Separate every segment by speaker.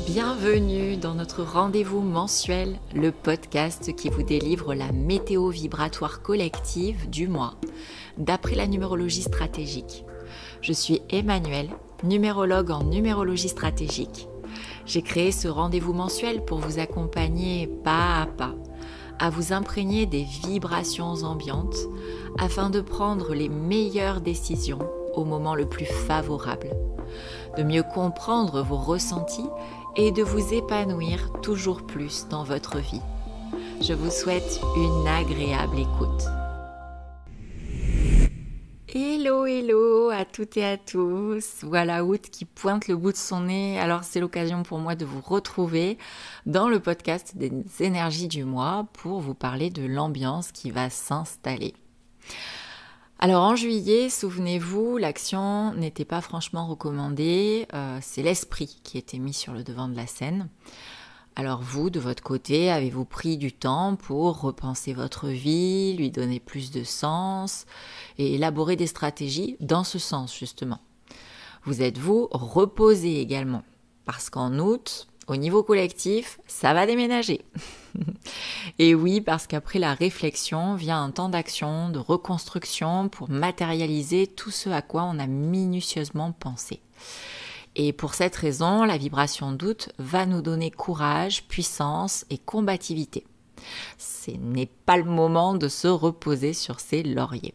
Speaker 1: Bienvenue dans notre rendez-vous mensuel, le podcast qui vous délivre la météo vibratoire collective du mois, d'après la numérologie stratégique. Je suis Emmanuelle, numérologue en numérologie stratégique. J'ai créé ce rendez-vous mensuel pour vous accompagner pas à pas, à vous imprégner des vibrations ambiantes afin de prendre les meilleures décisions au moment le plus favorable, de mieux comprendre vos ressentis et de vous épanouir toujours plus dans votre vie. Je vous souhaite une agréable écoute. Hello à toutes et à tous. Voilà août qui pointe le bout de son nez. Alors c'est l'occasion pour moi de vous retrouver dans le podcast des énergies du mois pour vous parler de l'ambiance qui va s'installer. Alors en juillet, souvenez-vous, l'action n'était pas franchement recommandée, c'est l'esprit qui était mis sur le devant de la scène. Alors vous, de votre côté, avez-vous pris du temps pour repenser votre vie, lui donner plus de sens et élaborer des stratégies dans ce sens justement. Vous êtes-vous reposé également, parce qu'en août, au niveau collectif, ça va déménager. Et oui, parce qu'après la réflexion vient un temps d'action, de reconstruction pour matérialiser tout ce à quoi on a minutieusement pensé. Et pour cette raison, la vibration d'août va nous donner courage, puissance et combativité. Ce n'est pas le moment de se reposer sur ses lauriers.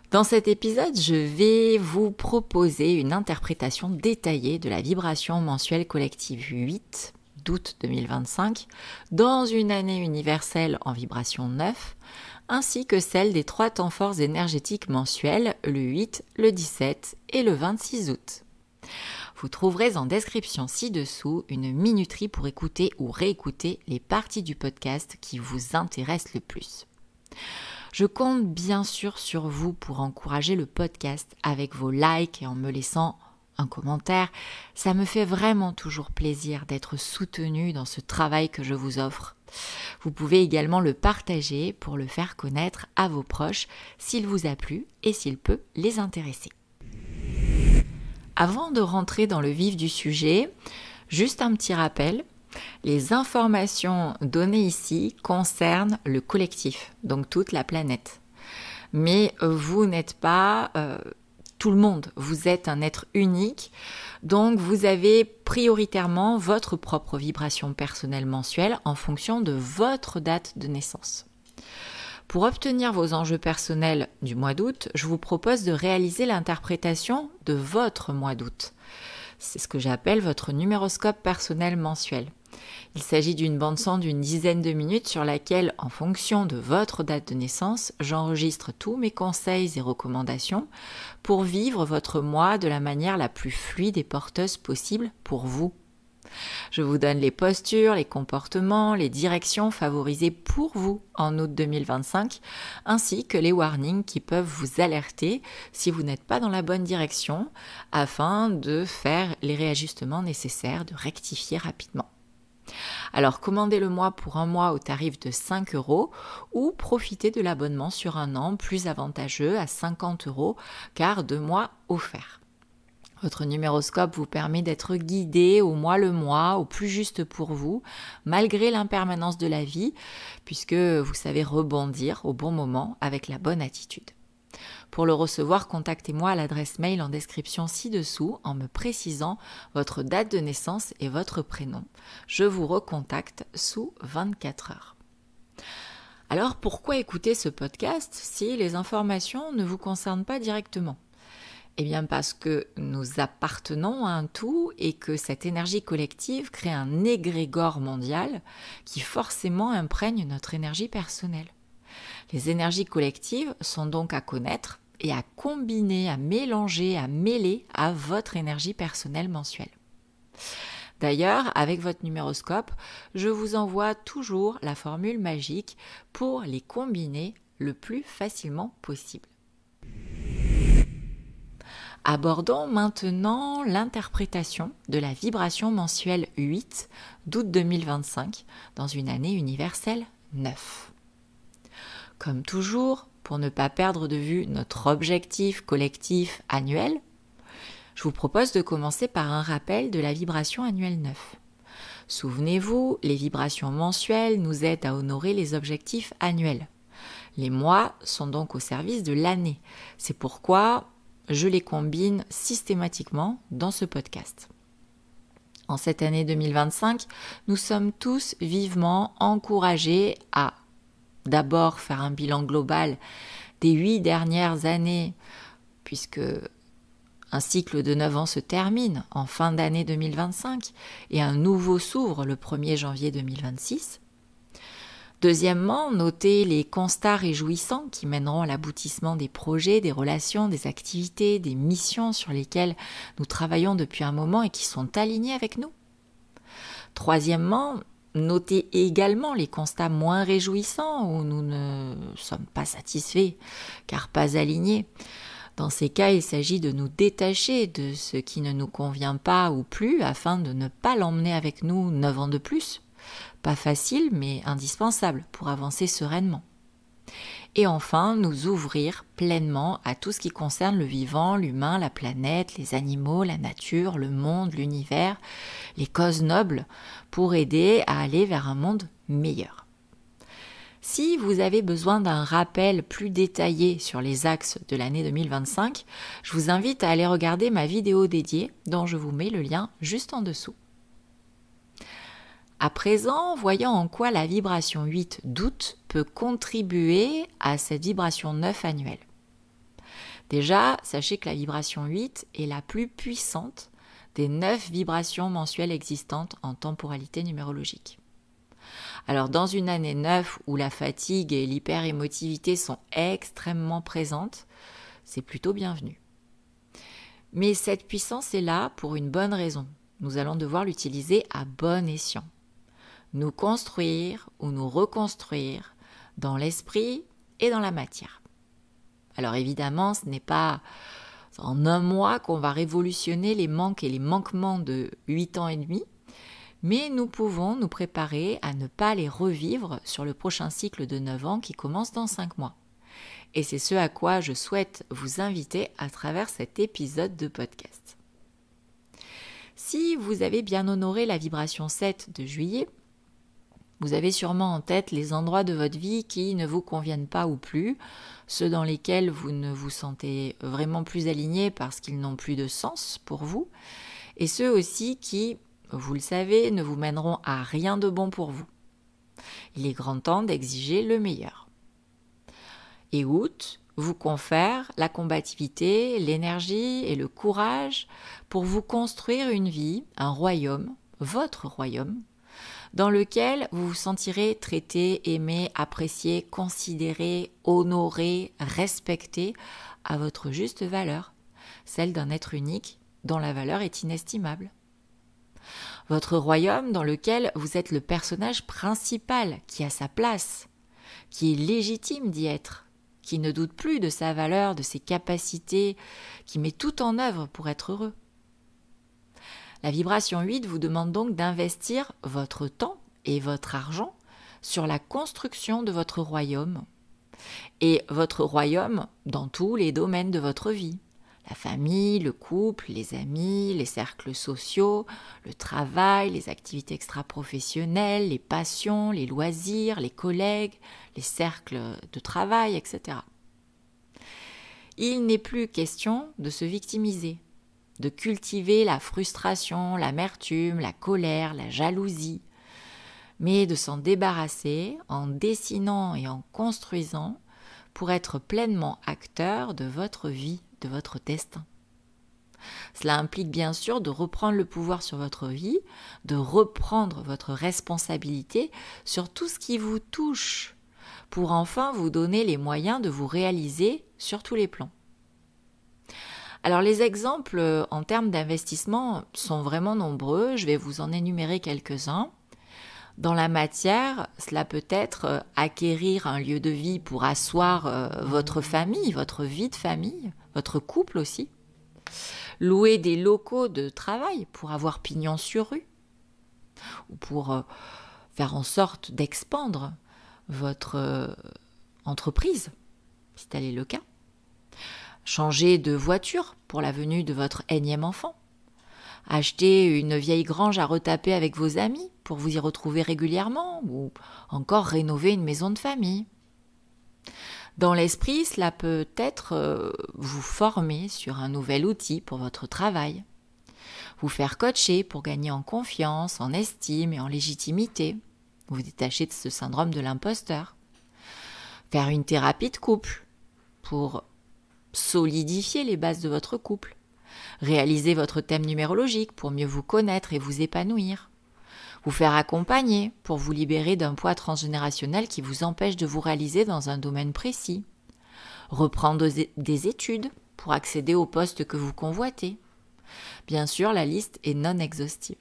Speaker 1: Dans cet épisode, je vais vous proposer une interprétation détaillée de la vibration mensuelle collective 8 d'août 2025 dans une année universelle en vibration 9, ainsi que celle des 3 temps forts énergétiques mensuels, le 8, le 17 et le 26 août. Vous trouverez en description ci-dessous une minuterie pour écouter ou réécouter les parties du podcast qui vous intéressent le plus. Je compte bien sûr sur vous pour encourager le podcast avec vos likes et en me laissant un commentaire. Ça me fait vraiment toujours plaisir d'être soutenu dans ce travail que je vous offre. Vous pouvez également le partager pour le faire connaître à vos proches s'il vous a plu et s'il peut les intéresser. Avant de rentrer dans le vif du sujet, juste un petit rappel. Les informations données ici concernent le collectif, donc toute la planète. Mais vous n'êtes pas tout le monde, vous êtes un être unique, donc vous avez prioritairement votre propre vibration personnelle mensuelle en fonction de votre date de naissance. Pour obtenir vos enjeux personnels du mois d'août, je vous propose de réaliser l'interprétation de votre mois d'août. C'est ce que j'appelle votre numéroscope personnel mensuel. Il s'agit d'une bande-son d'une dizaine de minutes sur laquelle, en fonction de votre date de naissance, j'enregistre tous mes conseils et recommandations pour vivre votre mois de la manière la plus fluide et porteuse possible pour vous. Je vous donne les postures, les comportements, les directions favorisées pour vous en août 2025, ainsi que les warnings qui peuvent vous alerter si vous n'êtes pas dans la bonne direction, afin de faire les réajustements nécessaires, de rectifier rapidement. Alors commandez-le-moi pour un mois au tarif de 5 € ou profitez de l'abonnement sur un an plus avantageux à 50 € car 2 mois offerts. Votre numéroscope vous permet d'être guidé au mois le mois, au plus juste pour vous, malgré l'impermanence de la vie, puisque vous savez rebondir au bon moment avec la bonne attitude. Pour le recevoir, contactez-moi à l'adresse mail en description ci-dessous en me précisant votre date de naissance et votre prénom. Je vous recontacte sous 24 heures. Alors pourquoi écouter ce podcast si les informations ne vous concernent pas directement ? Eh bien parce que nous appartenons à un tout et que cette énergie collective crée un égrégore mondial qui forcément imprègne notre énergie personnelle. Les énergies collectives sont donc à connaître et à combiner, à mélanger, à mêler à votre énergie personnelle mensuelle. D'ailleurs, avec votre numéroscope, je vous envoie toujours la formule magique pour les combiner le plus facilement possible. Abordons maintenant l'interprétation de la vibration mensuelle 8 d'août 2025 dans une année universelle 9. Comme toujours, pour ne pas perdre de vue notre objectif collectif annuel, Je vous propose de commencer par un rappel de la vibration annuelle 9. Souvenez-vous, les vibrations mensuelles nous aident à honorer les objectifs annuels. Les mois sont donc au service de l'année. C'est pourquoi je les combine systématiquement dans ce podcast. En cette année 2025, nous sommes tous vivement encouragés à d'abord faire un bilan global des 8 dernières années, puisque un cycle de 9 ans se termine en fin d'année 2025 et un nouveau s'ouvre le 1er janvier 2026. Deuxièmement, notez les constats réjouissants qui mèneront à l'aboutissement des projets, des relations, des activités, des missions sur lesquelles nous travaillons depuis un moment et qui sont alignés avec nous. Troisièmement, notez également les constats moins réjouissants où nous ne sommes pas satisfaits car pas alignés. Dans ces cas, il s'agit de nous détacher de ce qui ne nous convient pas ou plus afin de ne pas l'emmener avec nous 9 ans de plus. Pas facile, mais indispensable pour avancer sereinement. Et enfin, nous ouvrir pleinement à tout ce qui concerne le vivant, l'humain, la planète, les animaux, la nature, le monde, l'univers, les causes nobles, pour aider à aller vers un monde meilleur. Si vous avez besoin d'un rappel plus détaillé sur les axes de l'année 2025, je vous invite à aller regarder ma vidéo dédiée dont je vous mets le lien juste en dessous. À présent, voyons en quoi la vibration 8 d'août peut contribuer à cette vibration 9 annuelle. Déjà, sachez que la vibration 8 est la plus puissante des 9 vibrations mensuelles existantes en temporalité numérologique. Alors dans une année 9 où la fatigue et l'hyper-émotivité sont extrêmement présentes, c'est plutôt bienvenu. Mais cette puissance est là pour une bonne raison. Nous allons devoir l'utiliser à bon escient. Nous construire ou nous reconstruire dans l'esprit et dans la matière. Alors évidemment, ce n'est pas en un mois qu'on va révolutionner les manques et les manquements de 8 ans et demi, mais nous pouvons nous préparer à ne pas les revivre sur le prochain cycle de 9 ans qui commence dans 5 mois. Et c'est ce à quoi je souhaite vous inviter à travers cet épisode de podcast. Si vous avez bien honoré la vibration 7 de juillet, vous avez sûrement en tête les endroits de votre vie qui ne vous conviennent pas ou plus, ceux dans lesquels vous ne vous sentez vraiment plus aligné parce qu'ils n'ont plus de sens pour vous, et ceux aussi qui, vous le savez, ne vous mèneront à rien de bon pour vous. Il est grand temps d'exiger le meilleur. Et août vous confère la combativité, l'énergie et le courage pour vous construire une vie, un royaume, votre royaume, dans lequel vous vous sentirez traité, aimé, apprécié, considéré, honoré, respecté à votre juste valeur, celle d'un être unique dont la valeur est inestimable. Votre royaume dans lequel vous êtes le personnage principal qui a sa place, qui est légitime d'y être, qui ne doute plus de sa valeur, de ses capacités, qui met tout en œuvre pour être heureux. La vibration 8 vous demande donc d'investir votre temps et votre argent sur la construction de votre royaume. Et votre royaume dans tous les domaines de votre vie. La famille, le couple, les amis, les cercles sociaux, le travail, les activités extra-professionnelles, les passions, les loisirs, les collègues, les cercles de travail, etc. Il n'est plus question de se victimiser, de cultiver la frustration, l'amertume, la colère, la jalousie, mais de s'en débarrasser en dessinant et en construisant pour être pleinement acteur de votre vie, de votre destin. Cela implique bien sûr de reprendre le pouvoir sur votre vie, de reprendre votre responsabilité sur tout ce qui vous touche, pour enfin vous donner les moyens de vous réaliser sur tous les plans. Alors les exemples en termes d'investissement sont vraiment nombreux, je vais vous en énumérer quelques-uns. Dans la matière, cela peut être acquérir un lieu de vie pour asseoir votre famille, votre vie de famille, votre couple aussi. Louer des locaux de travail pour avoir pignon sur rue ou pour faire en sorte d'expandre votre entreprise, si tel est le cas. Changer de voiture pour la venue de votre énième enfant. Acheter une vieille grange à retaper avec vos amis pour vous y retrouver régulièrement ou encore rénover une maison de famille. Dans l'esprit, cela peut être vous former sur un nouvel outil pour votre travail, vous faire coacher pour gagner en confiance, en estime et en légitimité, vous détacher de ce syndrome de l'imposteur, faire une thérapie de couple pour solidifier les bases de votre couple, réaliser votre thème numérologique pour mieux vous connaître et vous épanouir, vous faire accompagner pour vous libérer d'un poids transgénérationnel qui vous empêche de vous réaliser dans un domaine précis, reprendre des études pour accéder au poste que vous convoitez. Bien sûr, la liste est non exhaustive.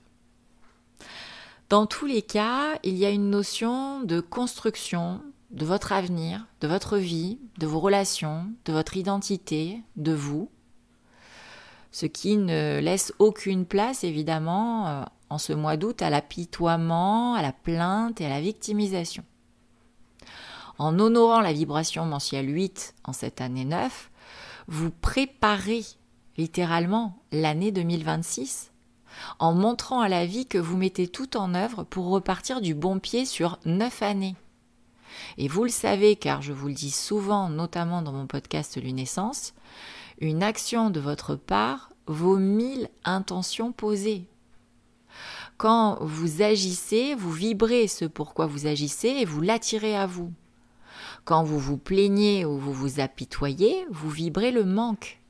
Speaker 1: Dans tous les cas, il y a une notion de construction de votre avenir, de votre vie, de vos relations, de votre identité, de vous, ce qui ne laisse aucune place, évidemment, en ce mois d'août, à l'apitoiement, à la plainte et à la victimisation. En honorant la vibration mensuelle 8 en cette année 9, vous préparez littéralement l'année 2026 en montrant à la vie que vous mettez tout en œuvre pour repartir du bon pied sur 9 années. Et vous le savez, car je vous le dis souvent, notamment dans mon podcast Lunaissance, une action de votre part vaut 1000 intentions posées. Quand vous agissez, vous vibrez ce pourquoi vous agissez et vous l'attirez à vous. Quand vous vous plaignez ou vous vous apitoyez, vous vibrez le manque.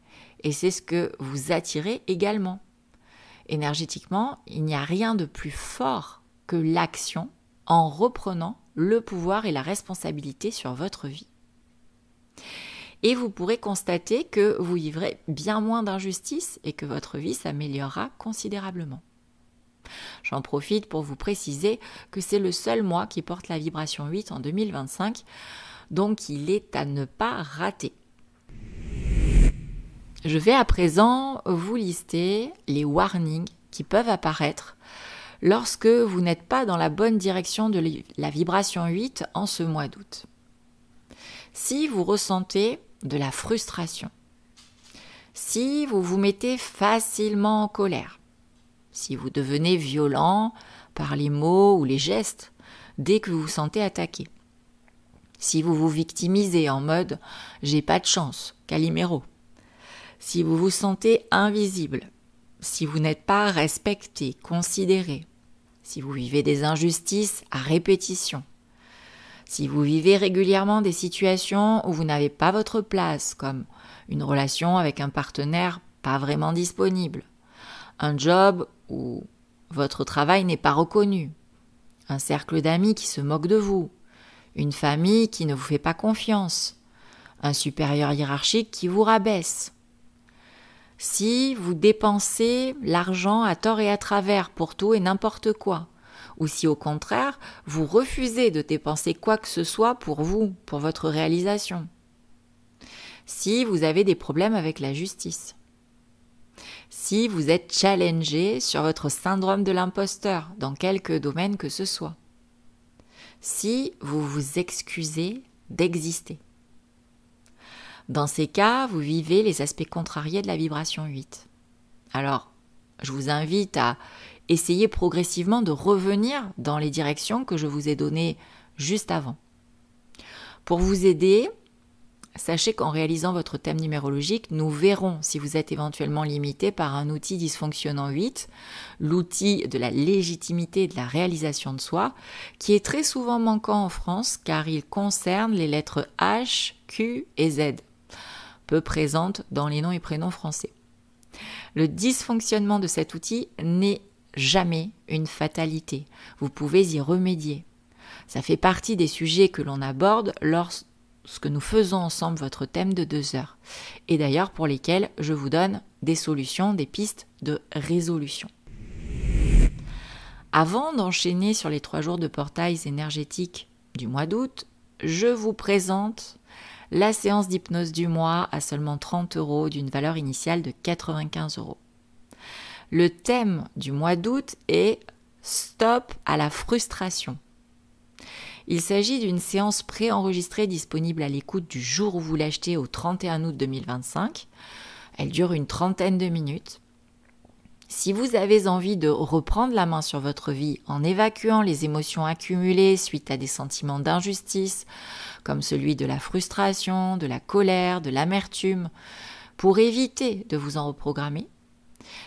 Speaker 1: Et c'est ce que vous attirez également. Énergétiquement, il n'y a rien de plus fort que l'action en reprenant le pouvoir et la responsabilité sur votre vie. Et vous pourrez constater que vous vivrez bien moins d'injustice et que votre vie s'améliorera considérablement. J'en profite pour vous préciser que c'est le seul mois qui porte la vibration 8 en 2025, donc il est à ne pas rater. Je vais à présent vous lister les warnings qui peuvent apparaître lorsque vous n'êtes pas dans la bonne direction de la vibration 8 en ce mois d'août. Si vous ressentez de la frustration, si vous vous mettez facilement en colère, si vous devenez violent par les mots ou les gestes dès que vous vous sentez attaqué, si vous vous victimisez en mode « j'ai pas de chance, Calimero », si vous vous sentez invisible, si vous n'êtes pas respecté, considéré, si vous vivez des injustices à répétition, si vous vivez régulièrement des situations où vous n'avez pas votre place, comme une relation avec un partenaire pas vraiment disponible, un job où votre travail n'est pas reconnu, un cercle d'amis qui se moque de vous, une famille qui ne vous fait pas confiance, un supérieur hiérarchique qui vous rabaisse. Si vous dépensez l'argent à tort et à travers pour tout et n'importe quoi, ou si au contraire, vous refusez de dépenser quoi que ce soit pour vous, pour votre réalisation. Si vous avez des problèmes avec la justice. Si vous êtes challengé sur votre syndrome de l'imposteur, dans quelque domaine que ce soit. Si vous vous excusez d'exister. Dans ces cas, vous vivez les aspects contrariés de la vibration 8. Alors, je vous invite à essayer progressivement de revenir dans les directions que je vous ai données juste avant. Pour vous aider, sachez qu'en réalisant votre thème numérologique, nous verrons si vous êtes éventuellement limité par un outil dysfonctionnant 8, l'outil de la légitimité et de la réalisation de soi, qui est très souvent manquant en France car il concerne les lettres H, Q et Z, peu présentes dans les noms et prénoms français. Le dysfonctionnement de cet outil n'est jamais une fatalité. Vous pouvez y remédier. Ça fait partie des sujets que l'on aborde lorsque nous faisons ensemble votre thème de 2 heures. Et d'ailleurs pour lesquels je vous donne des solutions, des pistes de résolution. Avant d'enchaîner sur les 3 jours de portails énergétiques du mois d'août, je vous présente la séance d'hypnose du mois à seulement 30 € d'une valeur initiale de 95 €. Le thème du mois d'août est « Stop à la frustration ». Il s'agit d'une séance préenregistrée disponible à l'écoute du jour où vous l'achetez au 31 août 2025. Elle dure une trentaine de minutes. Si vous avez envie de reprendre la main sur votre vie en évacuant les émotions accumulées suite à des sentiments d'injustice, comme celui de la frustration, de la colère, de l'amertume, pour éviter de vous en reprogrammer,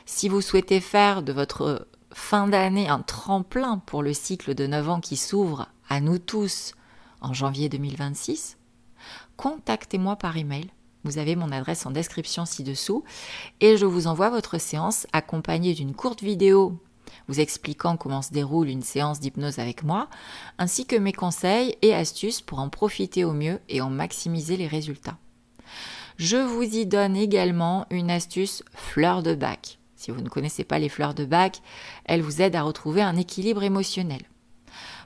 Speaker 1: si vous souhaitez faire de votre fin d'année un tremplin pour le cycle de 9 ans qui s'ouvre à nous tous en janvier 2026, contactez-moi par email. Vous avez mon adresse en description ci-dessous et je vous envoie votre séance accompagnée d'une courte vidéo vous expliquant comment se déroule une séance d'hypnose avec moi, ainsi que mes conseils et astuces pour en profiter au mieux et en maximiser les résultats. Je vous y donne également une astuce fleur de bac. Si vous ne connaissez pas les fleurs de bac, elles vous aident à retrouver un équilibre émotionnel.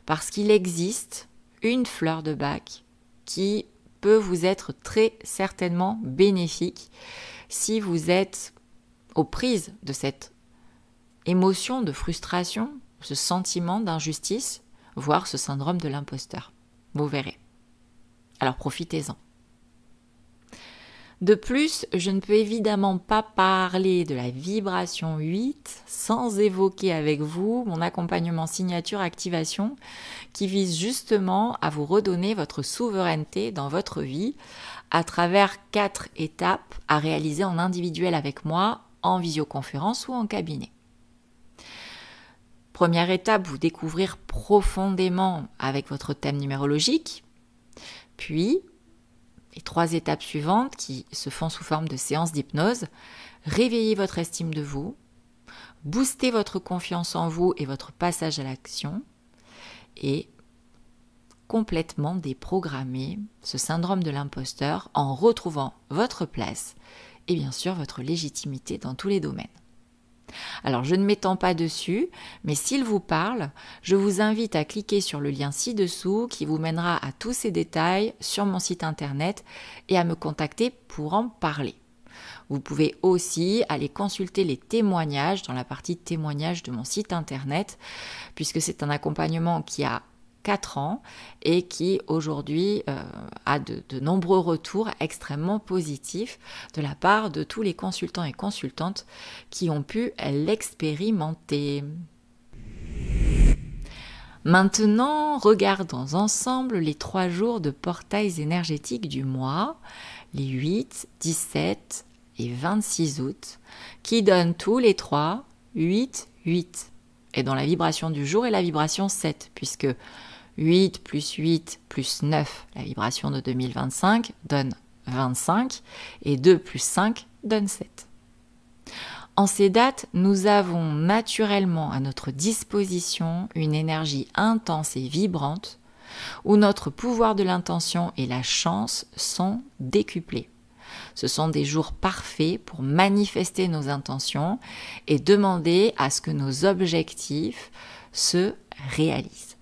Speaker 1: Parce qu'il existe une fleur de bac qui peut vous être très certainement bénéfique si vous êtes aux prises de cette émotion de frustration, ce sentiment d'injustice, voire ce syndrome de l'imposteur. Vous verrez. Alors profitez-en. De plus, je ne peux évidemment pas parler de la vibration 8 sans évoquer avec vous mon accompagnement signature activation qui vise justement à vous redonner votre souveraineté dans votre vie à travers 4 étapes à réaliser en individuel avec moi, en visioconférence ou en cabinet. Première étape, vous découvrir profondément avec votre thème numérologique, puis les 3 étapes suivantes qui se font sous forme de séances d'hypnose, réveiller votre estime de vous, booster votre confiance en vous et votre passage à l'action et complètement déprogrammer ce syndrome de l'imposteur en retrouvant votre place et bien sûr votre légitimité dans tous les domaines. Alors je ne m'étends pas dessus, mais s'il vous parle, je vous invite à cliquer sur le lien ci-dessous qui vous mènera à tous ces détails sur mon site internet et à me contacter pour en parler. Vous pouvez aussi aller consulter les témoignages dans la partie témoignages de mon site internet, puisque c'est un accompagnement qui a 4 ans et qui aujourd'hui a de nombreux retours extrêmement positifs de la part de tous les consultants et consultantes qui ont pu l'expérimenter. Maintenant, regardons ensemble les 3 jours de portails énergétiques du mois, les 8, 17 et 26 août, qui donnent tous les 3 8, 8. Et dans la vibration du jour est la vibration 7, puisque 8 plus 8 plus 9, la vibration de 2025, donne 25, et 2 plus 5 donne 7. En ces dates, nous avons naturellement à notre disposition une énergie intense et vibrante, où notre pouvoir de l'intention et la chance sont décuplés. Ce sont des jours parfaits pour manifester nos intentions et demander à ce que nos objectifs se réalisent.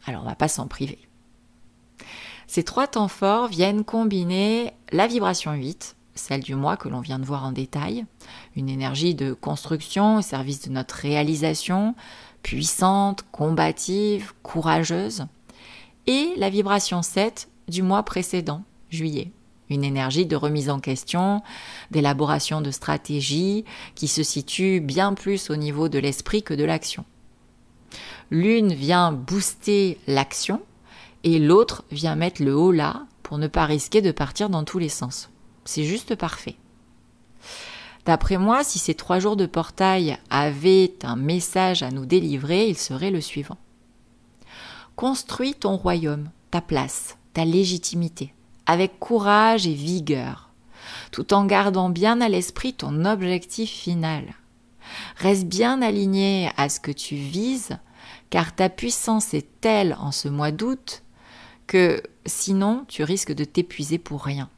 Speaker 1: Alors on ne va pas s'en priver. Ces 3 temps forts viennent combiner la vibration 8, celle du mois que l'on vient de voir en détail, une énergie de construction au service de notre réalisation, puissante, combative, courageuse, et la vibration 7 du mois précédent, juillet, une énergie de remise en question, d'élaboration de stratégies qui se situe bien plus au niveau de l'esprit que de l'action. L'une vient booster l'action et l'autre vient mettre le haut là pour ne pas risquer de partir dans tous les sens. C'est juste parfait. D'après moi, si ces 3 jours de portail avaient un message à nous délivrer, il serait le suivant. Construis ton royaume, ta place, ta légitimité, avec courage et vigueur, tout en gardant bien à l'esprit ton objectif final. Reste bien aligné à ce que tu vises, car ta puissance est telle en ce mois d'août que sinon tu risques de t'épuiser pour rien.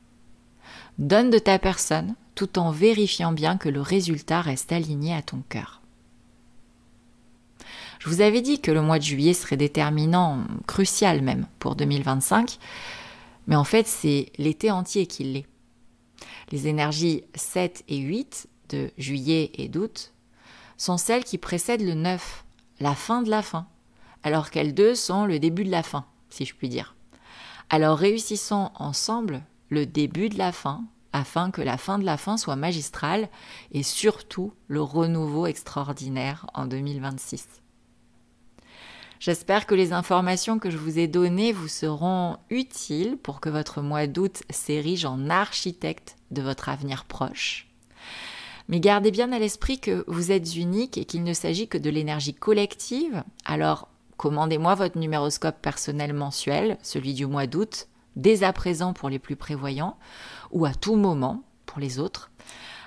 Speaker 1: Donne de ta personne tout en vérifiant bien que le résultat reste aligné à ton cœur. Je vous avais dit que le mois de juillet serait déterminant, crucial même pour 2025, mais en fait c'est l'été entier qui l'est. Les énergies 7 et 8 de juillet et d'août sont celles qui précèdent le 9, la fin de la fin, alors qu'elles deux sont le début de la fin, si je puis dire. Alors réussissons ensemble le début de la fin, afin que la fin de la fin soit magistrale et surtout le renouveau extraordinaire en 2026. J'espère que les informations que je vous ai données vous seront utiles pour que votre mois d'août s'érige en architecte de votre avenir proche. Mais gardez bien à l'esprit que vous êtes unique et qu'il ne s'agit que de l'énergie collective. Alors, commandez-moi votre numéroscope personnel mensuel, celui du mois d'août, dès à présent pour les plus prévoyants, ou à tout moment pour les autres,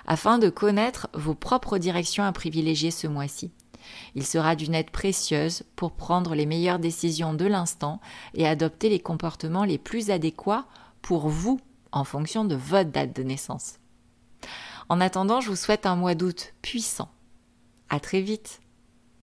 Speaker 1: afin de connaître vos propres directions à privilégier ce mois-ci. Il sera d'une aide précieuse pour prendre les meilleures décisions de l'instant et adopter les comportements les plus adéquats pour vous en fonction de votre date de naissance. En attendant, je vous souhaite un mois d'août puissant. À très vite!